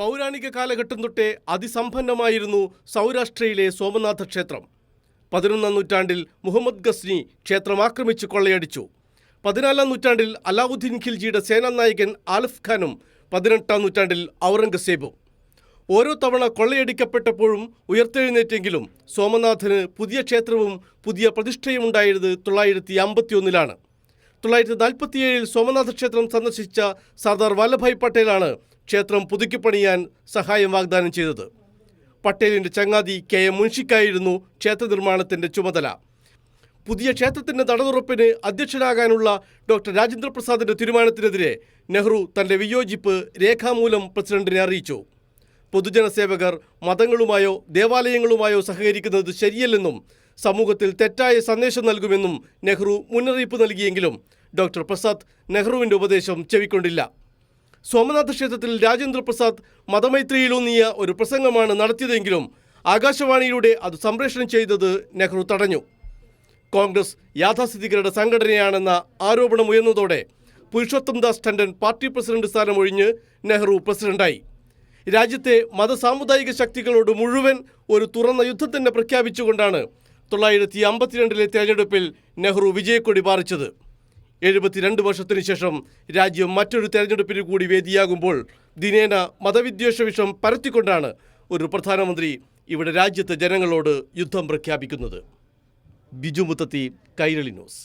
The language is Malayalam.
പൗരാണിക കാലഘട്ടം തൊട്ടേ അതിസമ്പന്നമായിരുന്നു സൗരാഷ്ട്രയിലെ സോമനാഥ ക്ഷേത്രം. 11ാം നൂറ്റാണ്ടിൽ മുഹമ്മദ് ഗസ്നി ക്ഷേത്രം ആക്രമിച്ച് കൊള്ളയടിച്ചു. 14ാം നൂറ്റാണ്ടിൽ അലാവുദ്ദീൻ ഖിൽജിയുടെ സേനാനായകൻ ആലിഫ് ഖാനും 18ാം നൂറ്റാണ്ടിൽ ഔറംഗസേബും. ഓരോ തവണ കൊള്ളയടിക്കപ്പെട്ടപ്പോഴും ഉയർത്തെഴുന്നേറ്റെങ്കിലും സോമനാഥന് പുതിയ ക്ഷേത്രവും പുതിയ പ്രതിഷ്ഠയും ഉണ്ടായത് 951-ലാണ്. 947-ൽ സോമനാഥ ക്ഷേത്രം സന്ദർശിച്ച സർദാർ വല്ലഭായ് പട്ടേലാണ് ക്ഷേത്രം പുതുക്കിപ്പണിയാൻ സഹായം വാഗ്ദാനം ചെയ്തത്. പട്ടേലിൻ്റെ ചങ്ങാതി KM മുൻഷിക്കായിരുന്നു ക്ഷേത്ര നിർമ്മാണത്തിൻ്റെ ചുമതല. പുതിയ ക്ഷേത്രത്തിൻ്റെ നടതുറപ്പിന് അധ്യക്ഷനാകാനുള്ള ഡോക്ടർ രാജേന്ദ്ര പ്രസാദിൻ്റെ തീരുമാനത്തിനെതിരെ നെഹ്റു തൻ്റെ വിയോജിപ്പ് രേഖാമൂലം പ്രസിഡന്റിനെ അറിയിച്ചു. പൊതുജന സേവകർ മതങ്ങളുമായോ ദേവാലയങ്ങളുമായോ സഹകരിക്കുന്നത് ശരിയല്ലെന്നും സമൂഹത്തിൽ തെറ്റായ സന്ദേശം നൽകുമെന്നും നെഹ്റു മുന്നറിയിപ്പ് നൽകിയെങ്കിലും ഡോക്ടർ പ്രസാദ് നെഹ്റുവിൻ്റെ ഉപദേശം ചെവിക്കൊണ്ടില്ല. സോമനാഥ ക്ഷേത്രത്തിൽ രാജേന്ദ്ര പ്രസാദ് മതമൈത്രിയിലൂന്നിയ ഒരു പ്രസംഗമാണ് നടത്തിയതെങ്കിലും ആകാശവാണിയിലൂടെ അത് സംപ്രേഷണം ചെയ്തത് നെഹ്റു തടഞ്ഞു. കോൺഗ്രസ് യാഥാസ്ഥിതികരുടെ സംഘടനയാണെന്ന ആരോപണം ഉയർന്നതോടെ പുരുഷോത്തം ദാസ് ടണ്ടൻ പാർട്ടി പ്രസിഡന്റ് സ്ഥാനം ഒഴിഞ്ഞ് നെഹ്റു പ്രസിഡന്റായി. രാജ്യത്തെ മതസാമുദായിക ശക്തികളോട് മുഴുവൻ ഒരു തുറന്ന യുദ്ധം തന്നെ പ്രഖ്യാപിച്ചുകൊണ്ടാണ് 1952-ലെ തെരഞ്ഞെടുപ്പിൽ നെഹ്റു വിജയക്കൊടി പാറിച്ചത്. 72 വർഷത്തിനു ശേഷം രാജ്യം മറ്റൊരു തെരഞ്ഞെടുപ്പിന് കൂടി വേദിയാകുമ്പോൾ ദിനേന മതവിദ്വേഷ വിഷം പരത്തിക്കൊണ്ടാണ് ഒരു പ്രധാനമന്ത്രി ഇവിടെ രാജ്യത്തെ ജനങ്ങളോട് യുദ്ധം പ്രഖ്യാപിക്കുന്നത്. ബിജു മുത്തത്തി, കൈരളി ന്യൂസ്.